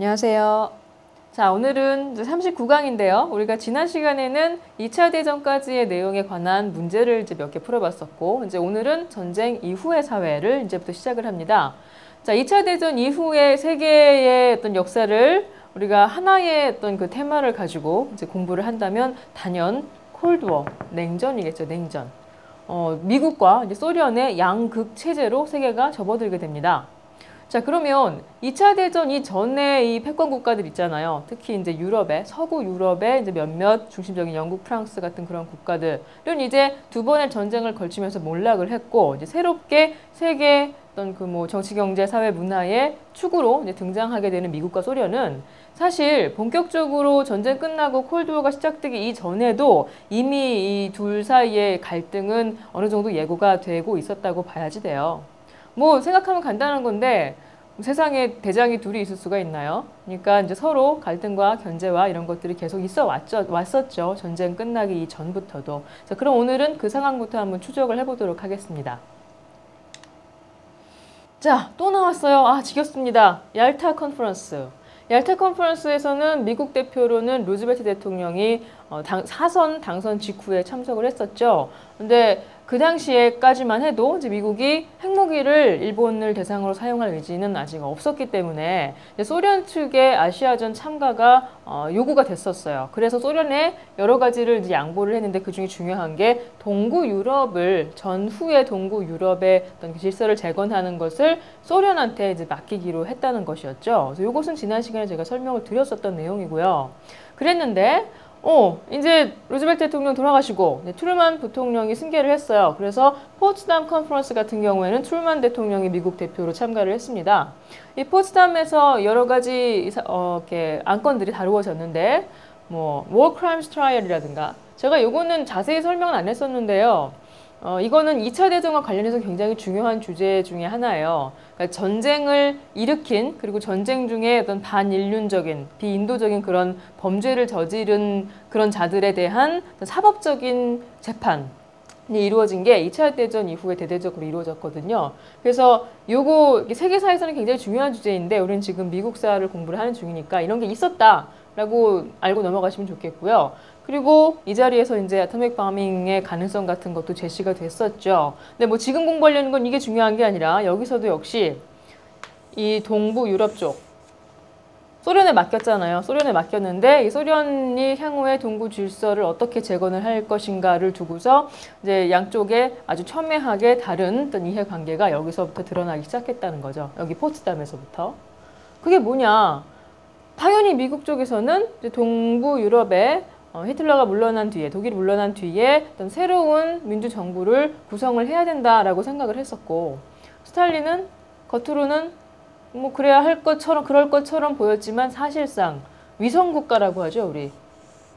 안녕하세요. 자, 오늘은 39강인데요. 우리가 지난 시간에는 2차 대전까지의 내용에 관한 문제를 이제 몇 개 풀어봤었고, 이제 오늘은 전쟁 이후의 사회를 이제부터 시작을 합니다. 자, 2차 대전 이후의 세계의 어떤 역사를 우리가 하나의 어떤 그 테마를 가지고 이제 공부를 한다면 단연 콜드워, 냉전이겠죠, 냉전. 미국과 이제 소련의 양극 체제로 세계가 접어들게 됩니다. 자, 그러면 2차 대전 이전에 이 패권 국가들 있잖아요. 특히 이제 유럽의, 서구 유럽의 이제 몇몇 중심적인 영국, 프랑스 같은 그런 국가들은 이제 두 번의 전쟁을 걸치면서 몰락을 했고, 이제 새롭게 세계 어떤 그 뭐 정치, 경제, 사회, 문화의 축으로 이제 등장하게 되는 미국과 소련은 사실 본격적으로 전쟁 끝나고 콜드워가 시작되기 이전에도 이미 이 둘 사이의 갈등은 어느 정도 예고가 되고 있었다고 봐야지 돼요. 뭐 생각하면 간단한 건데 세상에 대장이 둘이 있을 수가 있나요? 그러니까 이제 서로 갈등과 견제와 이런 것들이 계속 왔었죠. 전쟁 끝나기 이전부터도. 자, 그럼 오늘은 그 상황부터 한번 추적을 해보도록 하겠습니다. 자, 또 나왔어요. 아, 지겹습니다. 얄타 컨퍼런스. 얄타 컨퍼런스에서는 미국 대표로는 루즈벨트 대통령이 사선 당선 직후에 참석을 했었죠. 근데 그 당시에까지만 해도 이제 미국이 핵무기를 일본을 대상으로 사용할 의지는 아직 없었기 때문에 소련 측의 아시아전 참가가 요구가 됐었어요. 그래서 소련에 여러 가지를 이제 양보를 했는데 그 중에 중요한 게 동구 유럽을 전후의 동구 유럽의 어떤 질서를 재건하는 것을 소련한테 이제 맡기기로 했다는 것이었죠. 그래서 이것은 지난 시간에 제가 설명을 드렸었던 내용이고요. 그랬는데 이제 루즈벨트 대통령 돌아가시고 트루만 부통령이 승계를 했어요. 그래서 포츠담 컨퍼런스 같은 경우에는 트루만 대통령이 미국 대표로 참가를 했습니다. 이 포츠담에서 여러 가지 이렇게 안건들이 다루어졌는데 뭐 War Crimes Trial이라든가 제가 요거는 자세히 설명은 안 했었는데요. 이거는 2차 대전과 관련해서 굉장히 중요한 주제 중에 하나예요. 그러니까 전쟁을 일으킨 그리고 전쟁 중에 어떤 반인륜적인, 비인도적인 그런 범죄를 저지른 그런 자들에 대한 사법적인 재판이 이루어진 게 2차 대전 이후에 대대적으로 이루어졌거든요. 그래서 요거 세계사에서는 굉장히 중요한 주제인데 우리는 지금 미국사를 공부를 하는 중이니까 이런 게 있었다라고 알고 넘어가시면 좋겠고요. 그리고 이 자리에서 이제 아토믹 바밍의 가능성 같은 것도 제시가 됐었죠. 근데 뭐 지금 공부하려는 건 이게 중요한 게 아니라 여기서도 역시 이 동부 유럽 쪽 소련에 맡겼잖아요. 소련에 맡겼는데 이 소련이 향후에 동구 질서를 어떻게 재건을 할 것인가를 두고서 이제 양쪽에 아주 첨예하게 다른 어떤 이해관계가 여기서부터 드러나기 시작했다는 거죠. 여기 포츠담에서부터. 그게 뭐냐? 당연히 미국 쪽에서는 이제 동부 유럽에 히틀러가 물러난 뒤에, 독일이 물러난 뒤에 어떤 새로운 민주정부를 구성을 해야 된다라고 생각을 했었고, 스탈린은 겉으로는 뭐 그래야 할 것처럼, 그럴 것처럼 보였지만 사실상 위성국가라고 하죠, 우리.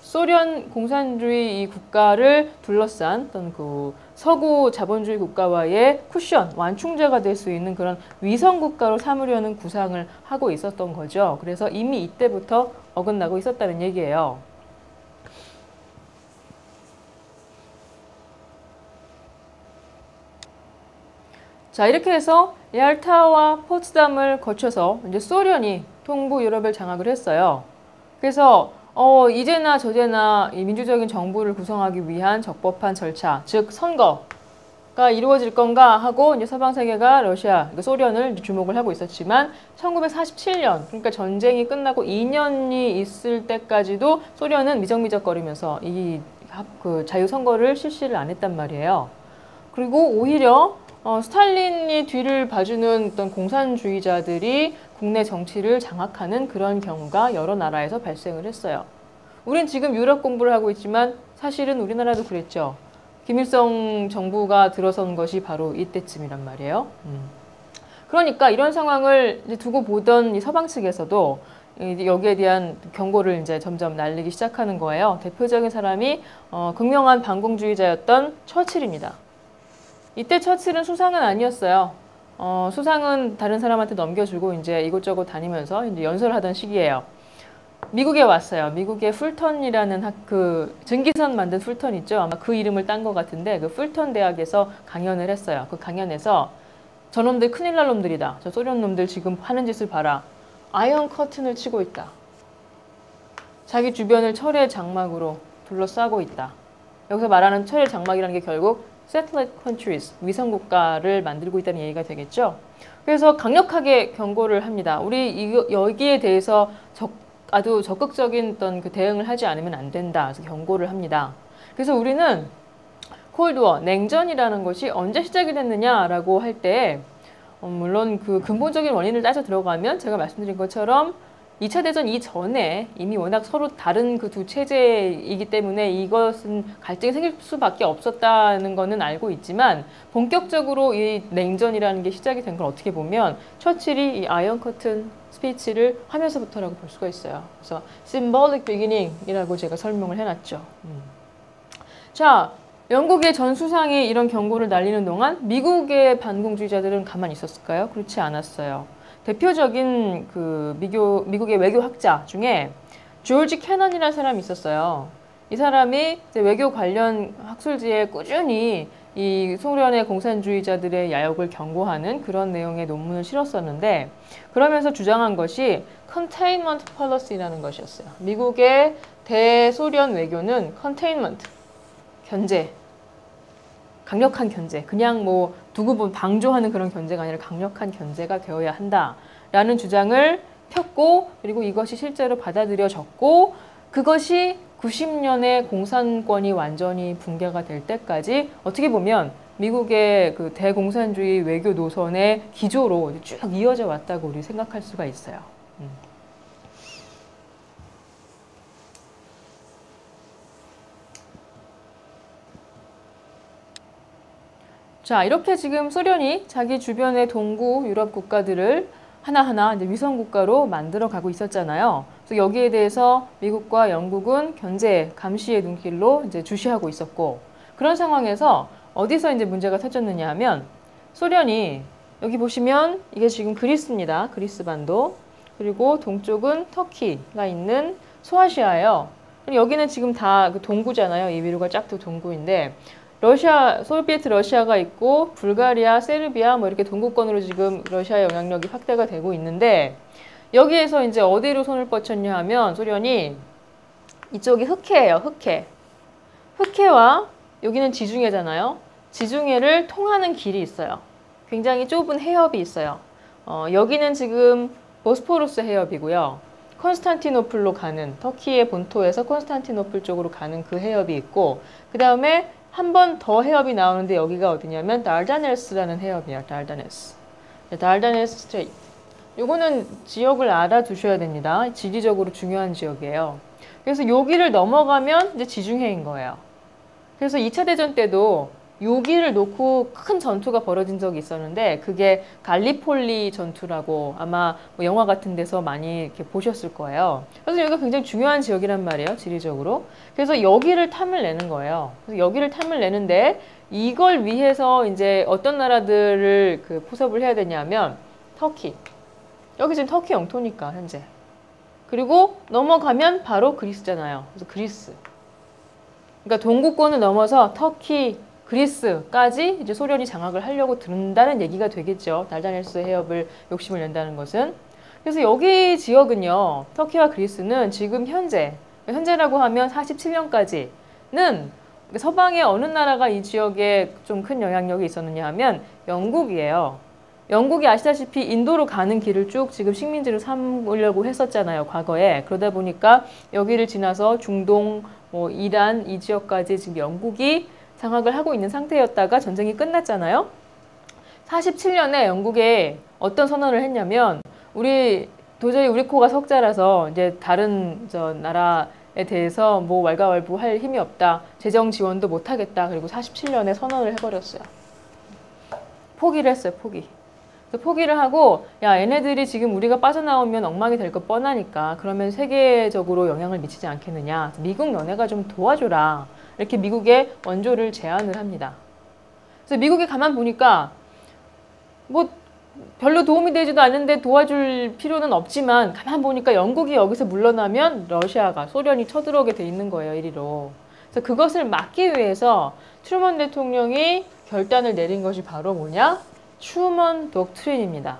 소련 공산주의 이 국가를 둘러싼 어떤 그 서구 자본주의 국가와의 쿠션, 완충제가 될 수 있는 그런 위성국가로 삼으려는 구상을 하고 있었던 거죠. 그래서 이미 이때부터 어긋나고 있었다는 얘기예요. 자, 이렇게 해서 얄타와 포츠담을 거쳐서 이제 소련이 동부 유럽을 장악을 했어요. 그래서 이제나 저제나 이 민주적인 정부를 구성하기 위한 적법한 절차, 즉 선거가 이루어질 건가 하고 이제 서방 세계가 러시아, 그러니까 소련을 주목을 하고 있었지만 1947년, 그러니까 전쟁이 끝나고 2년이 있을 때까지도 소련은 미적미적거리면서 그 자유선거를 실시를 안 했단 말이에요. 그리고 오히려 스탈린이 뒤를 봐주는 어떤 공산주의자들이 국내 정치를 장악하는 그런 경우가 여러 나라에서 발생을 했어요. 우린 지금 유럽 공부를 하고 있지만 사실은 우리나라도 그랬죠. 김일성 정부가 들어선 것이 바로 이때쯤이란 말이에요. 그러니까 이런 상황을 이제 두고 보던 이 서방 측에서도 여기에 대한 경고를 이제 점점 날리기 시작하는 거예요. 대표적인 사람이 극명한 반공주의자였던 처칠입니다. 이때 처칠은 수상은 아니었어요. 수상은 다른 사람한테 넘겨주고 이제 이곳저곳 다니면서 이제 연설을 하던 시기예요. 미국에 왔어요. 미국의 풀턴이라는 증기선 만든 풀턴 있죠. 아마 그 이름을 딴 것 같은데 그 풀턴 대학에서 강연을 했어요. 그 강연에서 저놈들 큰일 날 놈들이다. 저 소련 놈들 지금 하는 짓을 봐라. 아이언 커튼을 치고 있다. 자기 주변을 철의 장막으로 둘러싸고 있다. 여기서 말하는 철의 장막이라는 게 결국 Satellite Countries, 위성국가를 만들고 있다는 얘기가 되겠죠. 그래서 강력하게 경고를 합니다. 우리 여기에 대해서 아주 적극적인 어떤 그 대응을 하지 않으면 안 된다. 그래서 경고를 합니다. 그래서 우리는 콜드워, 냉전이라는 것이 언제 시작이 됐느냐라고 할 때 물론 그 근본적인 원인을 따져 들어가면 제가 말씀드린 것처럼 2차 대전 이전에 이미 워낙 서로 다른 그 두 체제이기 때문에 이것은 갈등이 생길 수밖에 없었다는 거는 알고 있지만 본격적으로 이 냉전이라는 게 시작이 된 걸 어떻게 보면 처칠이 이 아이언 커튼 스피치를 하면서부터라고 볼 수가 있어요. 그래서 symbolic beginning이라고 제가 설명을 해놨죠. 자, 영국의 전 수상이 이런 경고를 날리는 동안 미국의 반공주의자들은 가만히 있었을까요? 그렇지 않았어요. 대표적인 그 미국의 외교학자 중에 조지 캐넌이라는 사람이 있었어요. 이 사람이 이제 외교 관련 학술지에 꾸준히 이 소련의 공산주의자들의 야욕을 경고하는 그런 내용의 논문을 실었었는데 그러면서 주장한 것이 containment policy라는 것이었어요. 미국의 대소련 외교는 containment, 견제, 강력한 견제, 그냥 뭐 두고 방조하는 그런 견제가 아니라 강력한 견제가 되어야 한다라는 주장을 폈고 그리고 이것이 실제로 받아들여졌고 그것이 90년에 공산권이 완전히 붕괴가 될 때까지 어떻게 보면 미국의 그 대공산주의 외교 노선의 기조로 쭉 이어져 왔다고 우리 생각할 수가 있어요. 자, 이렇게 지금 소련이 자기 주변의 동구 유럽 국가들을 하나하나 이제 위성 국가로 만들어 가고 있었잖아요. 그래서 여기에 대해서 미국과 영국은 견제, 감시의 눈길로 이제 주시하고 있었고 그런 상황에서 어디서 이제 문제가 터졌느냐 하면 소련이 여기 보시면 이게 지금 그리스입니다. 그리스 반도. 그리고 동쪽은 터키가 있는 소아시아예요. 여기는 지금 다 그 동구잖아요. 이 위로가 쫙 또 동구인데 러시아, 소비에트 러시아가 있고 불가리아, 세르비아 뭐 이렇게 동구권으로 지금 러시아의 영향력이 확대가 되고 있는데 여기에서 이제 어디로 손을 뻗쳤냐 하면 소련이 이쪽이 흑해예요. 흑해. 흑해와 여기는 지중해잖아요. 지중해를 통하는 길이 있어요. 굉장히 좁은 해협이 있어요. 여기는 지금 보스포루스 해협이고요. 콘스탄티노플로 가는 터키의 본토에서 콘스탄티노플 쪽으로 가는 그 해협이 있고 그 다음에 한 번 더 해협이 나오는데 여기가 어디냐면 달다네스라는 해협이에요. 달다네스. 달다네스 스트레이트. 요거는 지역을 알아두셔야 됩니다. 지리적으로 중요한 지역이에요. 그래서 여기를 넘어가면 이제 지중해인 거예요. 그래서 2차 대전 때도 여기를 놓고 큰 전투가 벌어진 적이 있었는데 그게 갈리폴리 전투라고 아마 뭐 영화 같은 데서 많이 이렇게 보셨을 거예요. 그래서 여기가 굉장히 중요한 지역이란 말이에요. 지리적으로. 그래서 여기를 탐을 내는 거예요. 그래서 여기를 탐을 내는데 이걸 위해서 이제 어떤 나라들을 그 포섭을 해야 되냐면 터키. 여기 지금 터키 영토니까 현재. 그리고 넘어가면 바로 그리스잖아요. 그래서 그리스. 그러니까 동구권을 넘어서 터키, 그리스까지 이제 소련이 장악을 하려고 든다는 얘기가 되겠죠. 달다네스 해협을 욕심을 낸다는 것은. 그래서 여기 지역은요. 터키와 그리스는 지금 현재라고 하면 47년까지는 서방의 어느 나라가 이 지역에 좀 큰 영향력이 있었느냐 하면 영국이에요. 영국이 아시다시피 인도로 가는 길을 쭉 지금 식민지로 삼으려고 했었잖아요. 과거에. 그러다 보니까 여기를 지나서 중동, 뭐 이란 이 지역까지 지금 영국이 장악을 하고 있는 상태였다가 전쟁이 끝났잖아요. 47년에 영국에 어떤 선언을 했냐면 도저히 우리 코가 석자라서 이제 다른 나라에 대해서 뭐 왈가왈부할 힘이 없다. 재정 지원도 못 하겠다. 그리고 47년에 선언을 해버렸어요. 포기를 했어요. 포기를 하고 야 얘네들이 지금 우리가 빠져나오면 엉망이 될 거 뻔하니까 그러면 세계적으로 영향을 미치지 않겠느냐. 미국 너네가 좀 도와줘라. 이렇게 미국에 원조를 제안을 합니다. 그래서 미국이 가만 보니까 뭐 별로 도움이 되지도 않는데 도와줄 필요는 없지만 가만 보니까 영국이 여기서 물러나면 소련이 쳐들어오게 돼 있는 거예요. 이리로. 그래서 그것을 막기 위해서 트루먼 대통령이 결단을 내린 것이 바로 뭐냐? 트루먼 독트린입니다.